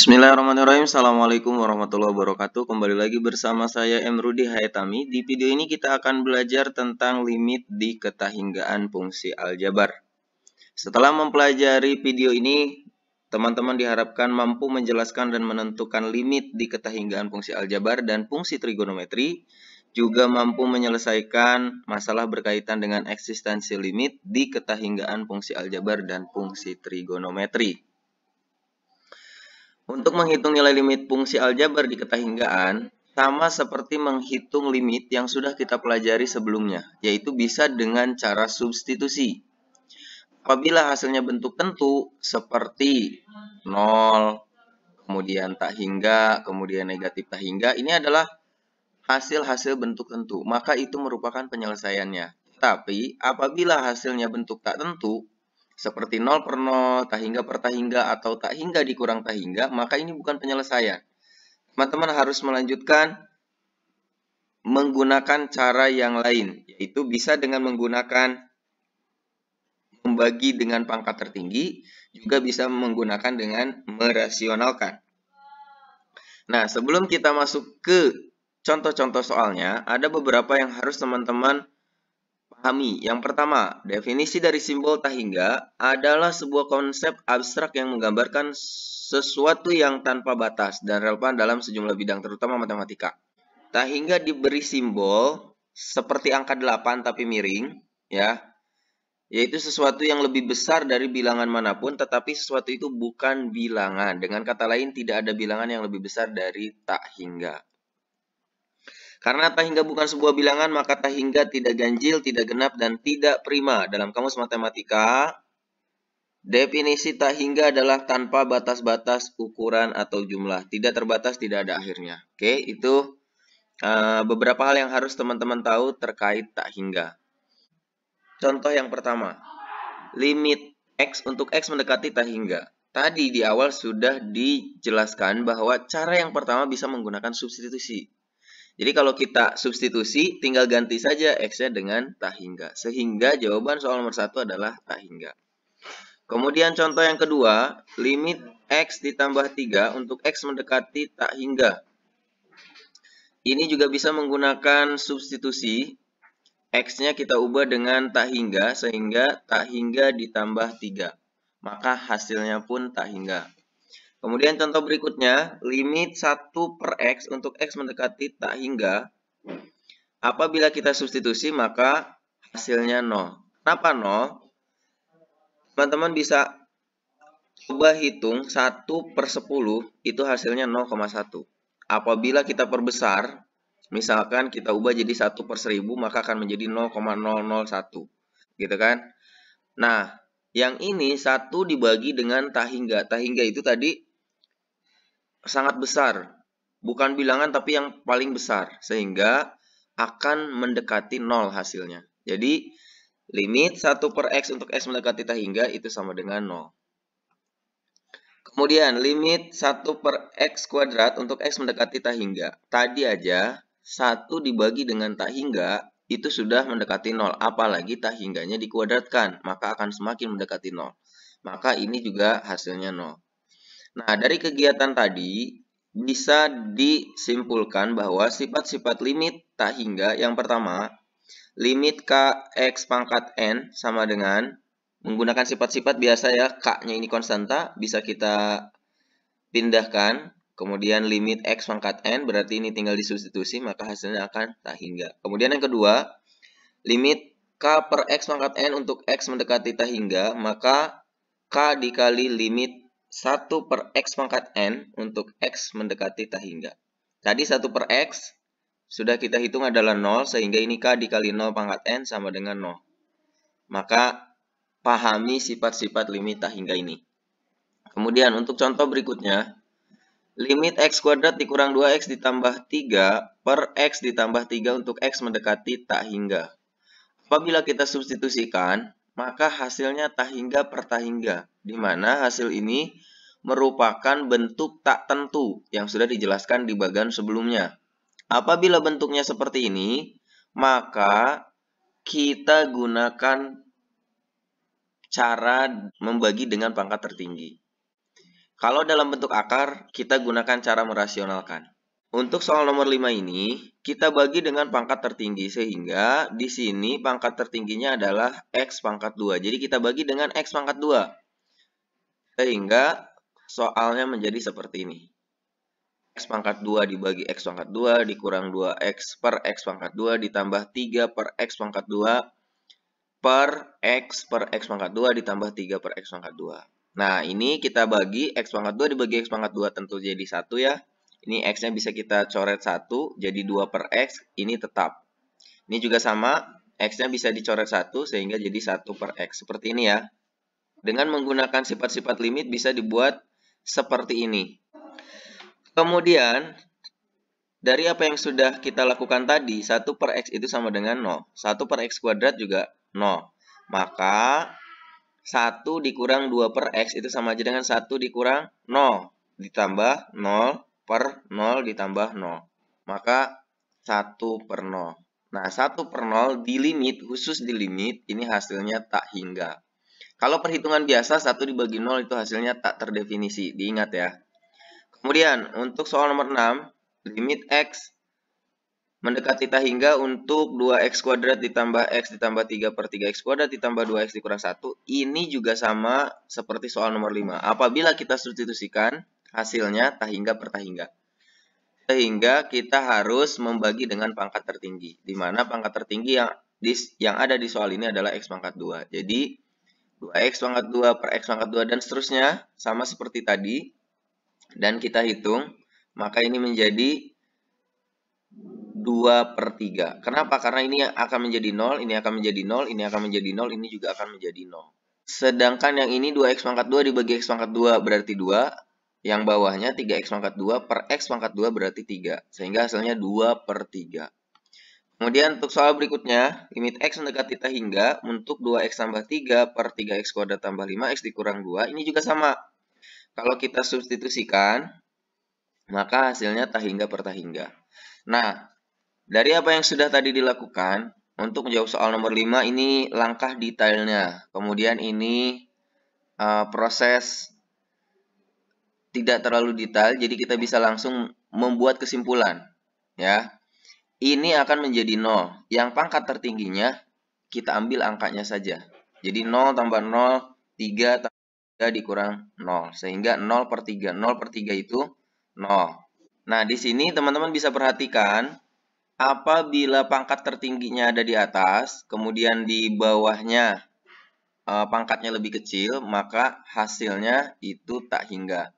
Bismillahirrahmanirrahim. Assalamualaikum warahmatullahi wabarakatuh. Kembali lagi bersama saya Emrudi Hayatami. Di video ini kita akan belajar tentang limit di ketahinggaan fungsi aljabar. Setelah mempelajari video ini, teman-teman diharapkan mampu menjelaskan dan menentukan limit di ketahinggaan fungsi aljabar dan fungsi trigonometri, juga mampu menyelesaikan masalah berkaitan dengan eksistensi limit di ketahinggaan fungsi aljabar dan fungsi trigonometri. Untuk menghitung nilai limit fungsi aljabar di ketahinggaan, sama seperti menghitung limit yang sudah kita pelajari sebelumnya, yaitu bisa dengan cara substitusi. Apabila hasilnya bentuk tentu, seperti 0, kemudian tak hingga, kemudian negatif tak hingga, ini adalah hasil-hasil bentuk tentu, maka itu merupakan penyelesaiannya. Tapi, apabila hasilnya bentuk tak tentu, seperti 0 per 0, tak hingga per tak hingga, atau tak hingga dikurang tak hingga, maka ini bukan penyelesaian. Teman-teman harus melanjutkan menggunakan cara yang lain, yaitu bisa dengan menggunakan membagi dengan pangkat tertinggi, juga bisa menggunakan dengan merasionalkan. Nah, sebelum kita masuk ke contoh-contoh soalnya, ada beberapa yang harus teman-teman pahami. Yang pertama, definisi dari simbol tak hingga adalah sebuah konsep abstrak yang menggambarkan sesuatu yang tanpa batas dan relevan dalam sejumlah bidang, terutama matematika. Tak hingga diberi simbol seperti angka 8 tapi miring, ya, yaitu sesuatu yang lebih besar dari bilangan manapun, tetapi sesuatu itu bukan bilangan. Dengan kata lain, tidak ada bilangan yang lebih besar dari tak hingga. Karena tak hingga bukan sebuah bilangan, maka tak hingga tidak ganjil, tidak genap, dan tidak prima. Dalam kamus matematika, definisi tak hingga adalah tanpa batas-batas ukuran atau jumlah. Tidak terbatas, tidak ada akhirnya. Oke, itu beberapa hal yang harus teman-teman tahu terkait tak hingga. Contoh yang pertama, limit X untuk X mendekati tak hingga. Tadi di awal sudah dijelaskan bahwa cara yang pertama bisa menggunakan substitusi. Jadi kalau kita substitusi, tinggal ganti saja X-nya dengan tak hingga. Sehingga jawaban soal nomor 1 adalah tak hingga. Kemudian contoh yang kedua, limit X ditambah 3 untuk X mendekati tak hingga. Ini juga bisa menggunakan substitusi. X-nya kita ubah dengan tak hingga, sehingga tak hingga ditambah 3. Maka hasilnya pun tak hingga. Kemudian contoh berikutnya, limit 1 per X untuk X mendekati tak hingga. Apabila kita substitusi, maka hasilnya 0. Kenapa 0? Teman-teman bisa coba hitung 1 per 10, itu hasilnya 0,1. Apabila kita perbesar, misalkan kita ubah jadi 1 per 1000, maka akan menjadi 0,001. Gitu kan? Nah, yang ini 1 dibagi dengan tak hingga. Tak hingga itu tadi sangat besar, bukan bilangan tapi yang paling besar, sehingga akan mendekati 0 hasilnya. Jadi limit 1 per X untuk X mendekati tak hingga itu sama dengan 0. Kemudian limit 1 per X kuadrat untuk X mendekati tak hingga. Tadi aja 1 dibagi dengan tak hingga itu sudah mendekati 0, apalagi tak hingganya dikuadratkan, maka akan semakin mendekati 0. Maka ini juga hasilnya 0. Nah, dari kegiatan tadi bisa disimpulkan bahwa sifat-sifat limit tak hingga yang pertama, limit Kx pangkat N sama dengan menggunakan sifat-sifat biasa ya, K-nya ini konstanta, bisa kita pindahkan. Kemudian limit X pangkat N, berarti ini tinggal disubstitusi, maka hasilnya akan tak hingga. Kemudian yang kedua, limit K per X pangkat N untuk X mendekati tak hingga, maka K dikali limit 1 per X pangkat N untuk X mendekati tak hingga. Tadi 1 per X sudah kita hitung adalah 0, sehingga ini K dikali 0 pangkat N sama dengan 0. Maka pahami sifat-sifat limit tak hingga ini. Kemudian untuk contoh berikutnya, limit X kuadrat dikurang 2X ditambah 3 per X ditambah 3 untuk X mendekati tak hingga. Apabila kita substitusikan, maka hasilnya tak hingga per tak hingga, di mana hasil ini merupakan bentuk tak tentu yang sudah dijelaskan di bagian sebelumnya. Apabila bentuknya seperti ini, maka kita gunakan cara membagi dengan pangkat tertinggi. Kalau dalam bentuk akar, kita gunakan cara merasionalkan. Untuk soal nomor 5 ini, kita bagi dengan pangkat tertinggi, sehingga di sini pangkat tertingginya adalah X pangkat 2. Jadi kita bagi dengan X pangkat 2. Sehingga soalnya menjadi seperti ini. X pangkat 2 dibagi X pangkat 2 dikurang 2X per X pangkat 2 ditambah 3 per X pangkat 2 per X pangkat 2 ditambah 3 per X pangkat 2. Nah, ini kita bagi X pangkat 2 dibagi X pangkat 2 tentu jadi 1 ya. Ini X-nya bisa kita coret 1, jadi 2 per X, ini tetap. Ini juga sama, X-nya bisa dicoret 1 sehingga jadi 1 per X. Seperti ini ya. Dengan menggunakan sifat-sifat limit bisa dibuat seperti ini. Kemudian, dari apa yang sudah kita lakukan tadi, 1 per X itu sama dengan 0. 1 per X kuadrat juga 0. Maka 1 dikurang 2 per X itu sama aja dengan 1 dikurang 0. Ditambah 0 per 0 ditambah 0. Maka 1 per 0. Nah, 1 per 0 di limit, khusus di limit, ini hasilnya tak hingga. Kalau perhitungan biasa, 1 dibagi 0 itu hasilnya tak terdefinisi. Diingat ya. Kemudian, untuk soal nomor 6, limit X mendekati tak hingga untuk 2X kuadrat ditambah X ditambah 3 per 3X kuadrat ditambah 2X dikurang 1. Ini juga sama seperti soal nomor 5. Apabila kita substitusikan, hasilnya tak hingga per tak hingga. Sehingga kita harus membagi dengan pangkat tertinggi. Di mana pangkat tertinggi yang ada di soal ini adalah X pangkat 2. Jadi, 2X pangkat 2 per X pangkat 2 dan seterusnya sama seperti tadi. Dan kita hitung, maka ini menjadi 2 per 3. Kenapa? Karena ini akan menjadi 0, ini akan menjadi 0, ini akan menjadi 0, ini juga akan menjadi 0. Sedangkan yang ini 2X pangkat 2 dibagi X pangkat 2 berarti 2. Yang bawahnya 3X pangkat 2 per X pangkat 2 berarti 3. Sehingga hasilnya 2 per 3. Kemudian untuk soal berikutnya, limit X mendekati tak hingga untuk 2X tambah 3 per 3X kuadrat tambah 5X dikurang 2. Ini juga sama. Kalau kita substitusikan, maka hasilnya tak hingga per tak hingga. Nah, dari apa yang sudah tadi dilakukan, untuk menjawab soal nomor 5 ini langkah detailnya. Kemudian ini proses tidak terlalu detail, jadi kita bisa langsung membuat kesimpulan. Ya, ini akan menjadi 0. Yang pangkat tertingginya, kita ambil angkanya saja. Jadi 0 tambah 0, 3 tambah 3 dikurang 0. Sehingga 0 per 3. 0 per 3 itu 0. Nah, di sini teman-teman bisa perhatikan, apabila pangkat tertingginya ada di atas, kemudian di bawahnya pangkatnya lebih kecil, maka hasilnya itu tak hingga.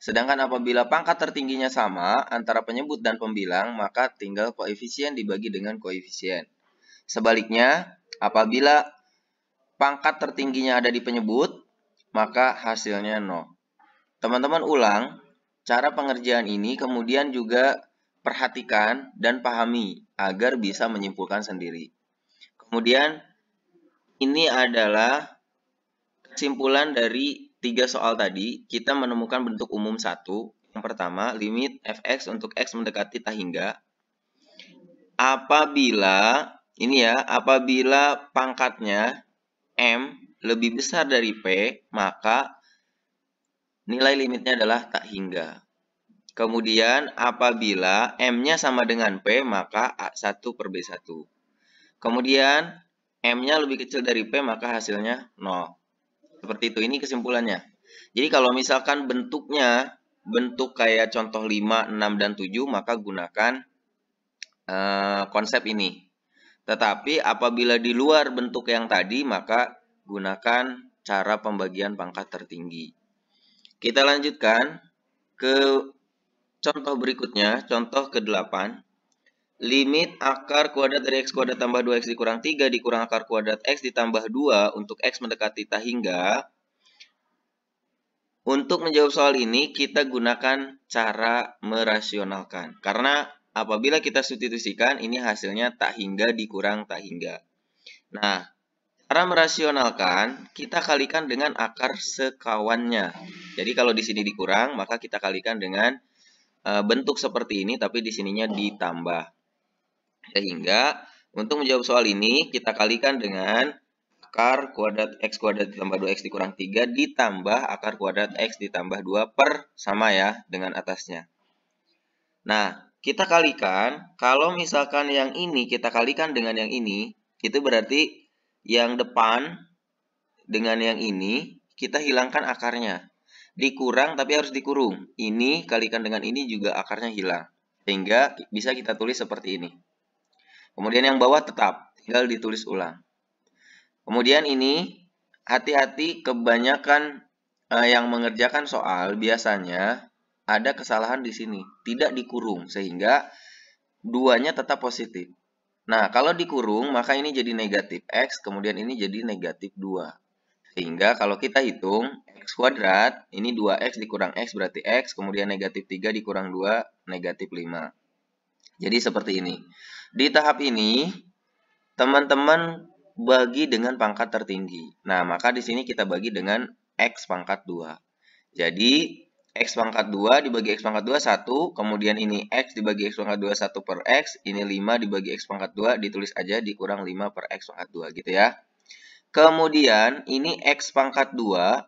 Sedangkan apabila pangkat tertingginya sama antara penyebut dan pembilang, maka tinggal koefisien dibagi dengan koefisien. Sebaliknya, apabila pangkat tertingginya ada di penyebut, maka hasilnya 0. Teman-teman ulang cara pengerjaan ini, kemudian juga perhatikan dan pahami agar bisa menyimpulkan sendiri. Kemudian ini adalah kesimpulan dari 3 soal tadi. Kita menemukan bentuk umum 1. Yang pertama, limit fx untuk x mendekati tak hingga. Apabila pangkatnya m lebih besar dari p, maka nilai limitnya adalah tak hingga. Kemudian apabila M-nya sama dengan P, maka A1 per B1. Kemudian M-nya lebih kecil dari P, maka hasilnya 0. Seperti itu, ini kesimpulannya. Jadi kalau misalkan bentuknya, bentuk kayak contoh 5, 6, dan 7, maka gunakan konsep ini. Tetapi apabila di luar bentuk yang tadi, maka gunakan cara pembagian pangkat tertinggi. Kita lanjutkan ke contoh berikutnya, contoh ke-8. Limit akar kuadrat dari X kuadrat tambah 2X dikurang 3 dikurang akar kuadrat X ditambah 2 untuk X mendekati tak hingga. Untuk menjawab soal ini, kita gunakan cara merasionalkan. Karena apabila kita substitusikan, ini hasilnya tak hingga dikurang tak hingga. Nah, cara merasionalkan, kita kalikan dengan akar sekawannya. Jadi kalau di sini dikurang, maka kita kalikan dengan bentuk seperti ini, tapi di sininya ditambah. Sehingga untuk menjawab soal ini, kita kalikan dengan akar kuadrat X kuadrat ditambah 2X dikurang 3 ditambah akar kuadrat X ditambah 2 per sama ya dengan atasnya. Nah, kita kalikan, kalau misalkan yang ini kita kalikan dengan yang ini, itu berarti yang depan dengan yang ini kita hilangkan akarnya. Dikurang tapi harus dikurung. Ini kalikan dengan ini juga akarnya hilang. Sehingga bisa kita tulis seperti ini. Kemudian yang bawah tetap, tinggal ditulis ulang. Kemudian ini, hati-hati kebanyakan yang mengerjakan soal biasanya ada kesalahan di sini. Tidak dikurung, sehingga duanya tetap positif. Nah, kalau dikurung, maka ini jadi negatif X, kemudian ini jadi negatif 2. Sehingga kalau kita hitung, X kuadrat, ini 2X dikurang X berarti X, kemudian negatif 3 dikurang 2, negatif 5. Jadi seperti ini. Di tahap ini, teman-teman bagi dengan pangkat tertinggi. Nah, maka di sini kita bagi dengan X pangkat 2. Jadi, X pangkat 2 dibagi X pangkat 2, 1. Kemudian ini X dibagi X pangkat 2, 1 per X. Ini 5 dibagi X pangkat 2, ditulis aja dikurang 5 per X pangkat 2, gitu ya. Kemudian, ini X pangkat 2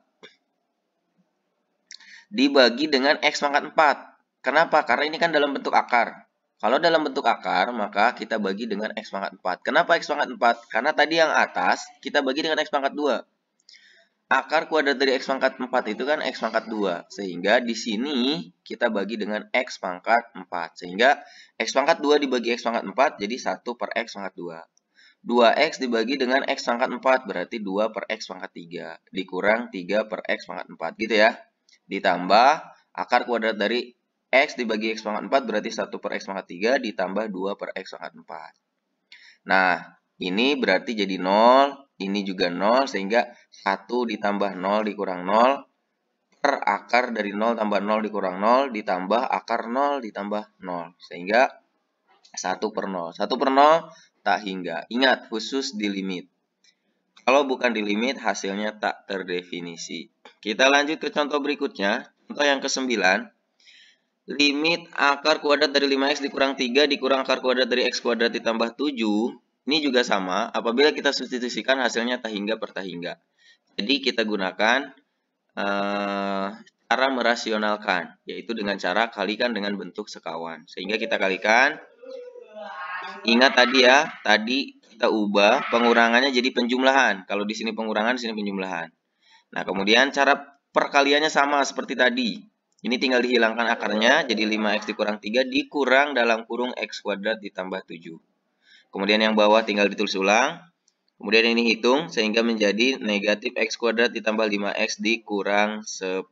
dibagi dengan X pangkat 4. Kenapa? Karena ini kan dalam bentuk akar. Kalau dalam bentuk akar, maka kita bagi dengan X pangkat 4. Kenapa X pangkat 4? Karena tadi yang atas, kita bagi dengan X pangkat 2. Akar kuadrat dari X pangkat 4 itu kan X pangkat 2. Sehingga di sini kita bagi dengan X pangkat 4. Sehingga X pangkat 2 dibagi X pangkat 4 jadi 1 per X pangkat 2. 2X dibagi dengan X pangkat 4 berarti 2 per X pangkat 3. Dikurang 3 per X pangkat 4. Gitu ya. Ditambah akar kuadrat dari X dibagi X pangkat 4 berarti 1 per X pangkat 3 ditambah 2 per X pangkat 4. Nah, ini berarti jadi 0, ini juga 0, sehingga 1 ditambah 0 dikurang 0 per akar dari 0 tambah 0 dikurang 0 ditambah akar 0 ditambah 0. Sehingga 1 per 0. 1 per 0 tak hingga. Ingat, khusus di limit. Kalau bukan di limit, hasilnya tak terdefinisi. Kita lanjut ke contoh berikutnya. Contoh yang ke-9. Limit akar kuadrat dari 5X dikurang 3 dikurang akar kuadrat dari X kuadrat ditambah 7. Ini juga sama. Apabila kita substitusikan hasilnya tak hingga per tak hingga. Jadi kita gunakan cara merasionalkan. Yaitu dengan cara kalikan dengan bentuk sekawan. Sehingga kita kalikan. Ingat tadi ya. Tadi kita ubah pengurangannya jadi penjumlahan. Kalau di sini pengurangan, di sini penjumlahan. Nah, kemudian cara perkaliannya sama seperti tadi. Ini tinggal dihilangkan akarnya, jadi 5X dikurang 3 dikurang dalam kurung X kuadrat ditambah 7. Kemudian yang bawah tinggal ditulis ulang. Kemudian ini hitung, sehingga menjadi negatif X kuadrat ditambah 5X dikurang 10.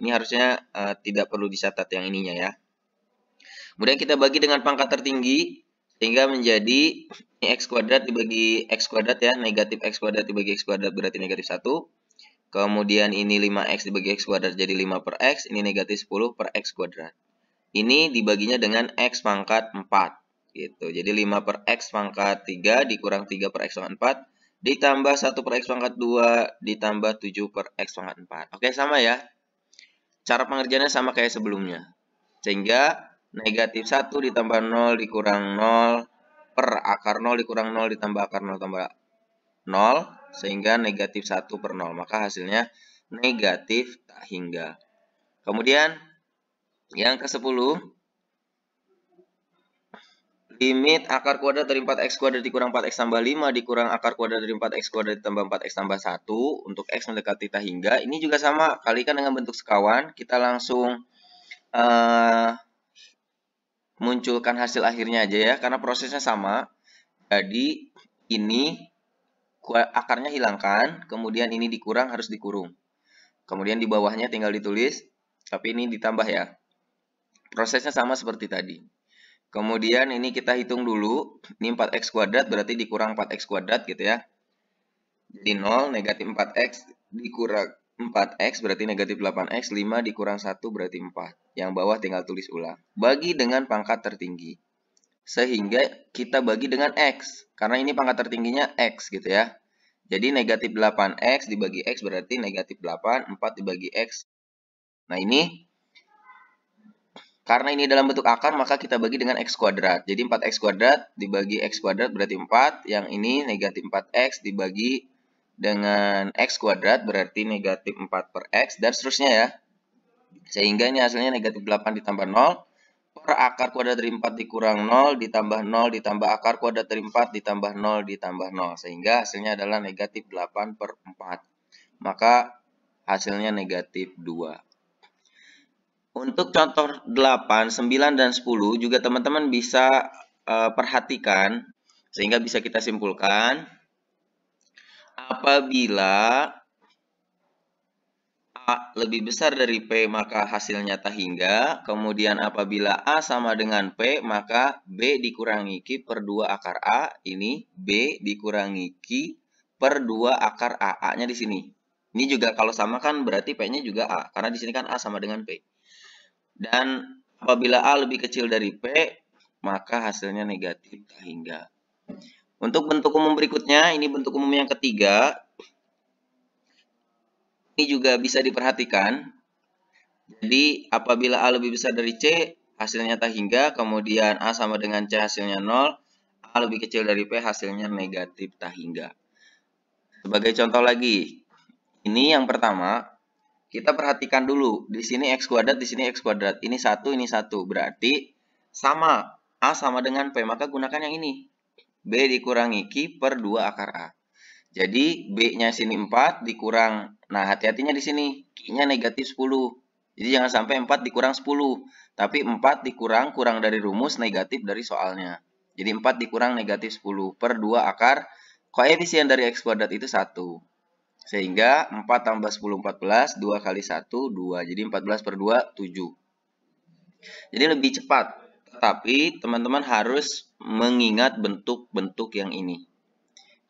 Ini harusnya tidak perlu dicatat yang ininya ya. Kemudian kita bagi dengan pangkat tertinggi, sehingga menjadi X kuadrat dibagi X kuadrat ya, negatif X kuadrat dibagi X kuadrat berarti negatif 1. Kemudian ini 5X dibagi X kuadrat jadi 5 per X. Ini negatif 10 per X kuadrat. Ini dibaginya dengan X pangkat 4. Gitu. Jadi 5 per X pangkat 3 dikurang 3 per X pangkat 4. Ditambah 1 per X pangkat 2. Ditambah 7 per X pangkat 4. Oke, sama ya. Cara pengerjaannya sama kayak sebelumnya. Sehingga negatif 1 ditambah 0 dikurang 0 per akar 0 dikurang 0 ditambah akar 0 tambah 0. Sehingga negatif 1 per 0. Maka hasilnya negatif tak hingga. Kemudian yang ke-10. Limit akar kuadrat dari 4X kuadrat dikurang 4X tambah 5 dikurang akar kuadrat dari 4X kuadrat ditambah 4X tambah 1. Untuk X mendekati tak hingga. Ini juga sama. Kalikan dengan bentuk sekawan. Kita langsung munculkan hasil akhirnya aja ya. Karena prosesnya sama. Jadi ini akarnya hilangkan, kemudian ini dikurang harus dikurung. Kemudian di bawahnya tinggal ditulis, tapi ini ditambah ya. Prosesnya sama seperti tadi. Kemudian ini kita hitung dulu, ini 4X kuadrat berarti dikurang 4X kuadrat gitu ya. Jadi 0, negatif 4X dikurang 4X berarti negatif 8X, 5 dikurang 1 berarti 4. Yang bawah tinggal tulis ulang. Bagi dengan pangkat tertinggi. Sehingga kita bagi dengan X. Karena ini pangkat tertingginya X gitu ya. Jadi negatif 8X dibagi X berarti negatif 8. 4 dibagi X. Nah ini. Karena ini dalam bentuk akar maka kita bagi dengan X kuadrat. Jadi 4X kuadrat dibagi X kuadrat berarti 4. Yang ini negatif 4X dibagi dengan X kuadrat berarti negatif 4 per X dan seterusnya ya. Sehingga ini hasilnya negatif 8 ditambah 0 per akar kuadrat dari 4 dikurang 0 ditambah 0 ditambah akar kuadrat dari 4 ditambah 0 ditambah 0. Sehingga hasilnya adalah negatif 8 per 4. Maka hasilnya negatif 2. Untuk contoh 8, 9, dan 10 juga teman-teman bisa perhatikan sehingga bisa kita simpulkan apabila A lebih besar dari P maka hasilnya tak hingga. Kemudian apabila A sama dengan P maka B dikurangi Q per 2 akar A. Ini B dikurangi Q per 2 akar A. A-nya di sini. Ini juga kalau sama kan berarti P-nya juga A. Karena di sini kan A sama dengan P. Dan apabila A lebih kecil dari P, maka hasilnya negatif tak hingga. Untuk bentuk umum berikutnya, ini bentuk umum yang ketiga. Ini juga bisa diperhatikan. Jadi apabila A lebih besar dari C, hasilnya tak hingga. Kemudian A sama dengan C hasilnya 0. A lebih kecil dari P, hasilnya negatif tak hingga. Sebagai contoh lagi, ini yang pertama. Kita perhatikan dulu, di sini X kuadrat, di sini X kuadrat. Ini 1, ini 1. Berarti sama. A sama dengan P, maka gunakan yang ini. B dikurangi Q per 2 akar A. Jadi B-nya sini 4 dikurang. Nah, hati-hatinya di sini. Q-nya negatif 10. Jadi jangan sampai 4 dikurang 10. Tapi 4 dikurang dari rumus negatif dari soalnya. Jadi 4 dikurang negatif 10 per 2 akar. Koefisien dari X kuadrat itu 1. Sehingga 4 tambah 10, 14. 2 kali 1, 2. Jadi 14 per 2, 7. Jadi lebih cepat. Tetapi teman-teman harus mengingat bentuk-bentuk yang ini.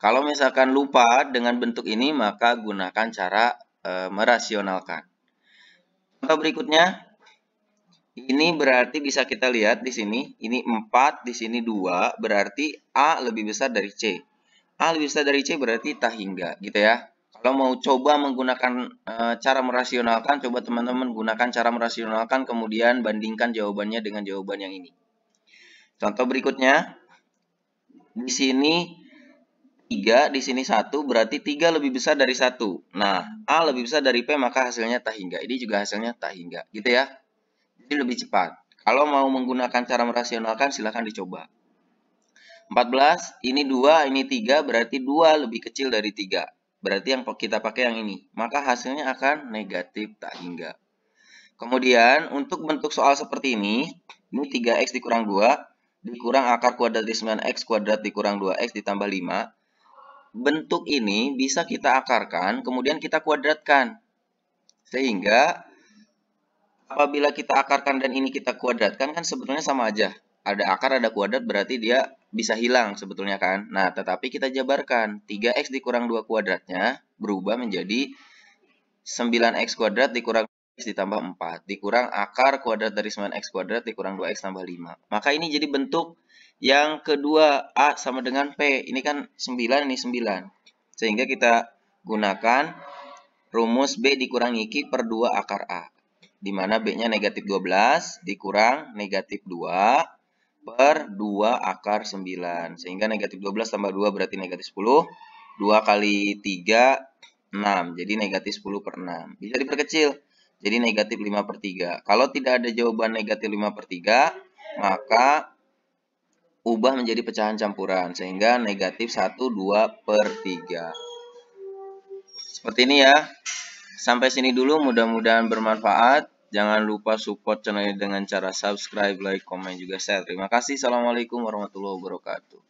Kalau misalkan lupa dengan bentuk ini, maka gunakan cara merasionalkan. Contoh berikutnya, ini berarti bisa kita lihat di sini. Ini 4, di sini 2. Berarti A lebih besar dari C. A lebih besar dari C berarti tak hingga. Gitu ya. Kalau mau coba menggunakan cara merasionalkan, coba teman-teman gunakan cara merasionalkan, kemudian bandingkan jawabannya dengan jawaban yang ini. Contoh berikutnya, di sini 3, di sini 1, berarti 3 lebih besar dari 1. Nah, A lebih besar dari P, maka hasilnya tak hingga. Ini juga hasilnya tak hingga, gitu ya. Jadi lebih cepat. Kalau mau menggunakan cara merasionalkan, silahkan dicoba. 14, ini 2, ini 3, berarti 2 lebih kecil dari 3. Berarti yang kita pakai yang ini. Maka hasilnya akan negatif tak hingga. Kemudian, untuk bentuk soal seperti ini 3x dikurang 2, dikurang akar kuadrat dari 9x kuadrat dikurang 2x ditambah 5. Bentuk ini bisa kita akarkan, kemudian kita kuadratkan. Sehingga, apabila kita akarkan dan ini kita kuadratkan, kan sebetulnya sama aja. Ada akar, ada kuadrat, berarti dia bisa hilang sebetulnya kan. Nah, tetapi kita jabarkan. 3x dikurang 2 kuadratnya berubah menjadi 9x kuadrat dikurang x ditambah 4. Dikurang akar kuadrat dari 9x kuadrat dikurang 2x tambah 5. Maka ini jadi bentuk yang kedua. A sama dengan P. Ini kan 9, ini 9. Sehingga kita gunakan rumus B dikurangi Q per 2 akar A. Di mana B-nya negatif 12 dikurang negatif 2 per 2 akar 9. Sehingga negatif 12 tambah 2 berarti negatif 10. 2 kali 3, 6. Jadi negatif 10 per 6. Bisa diperkecil. Jadi negatif 5 per 3. Kalau tidak ada jawaban negatif 5 per 3, maka ubah menjadi pecahan campuran. Sehingga negatif 1, 2 per 3. Seperti ini ya. Sampai sini dulu, mudah-mudahan bermanfaat. Jangan lupa support channel ini dengan cara subscribe, like, komen, juga share. Terima kasih. Assalamualaikum warahmatullahi wabarakatuh.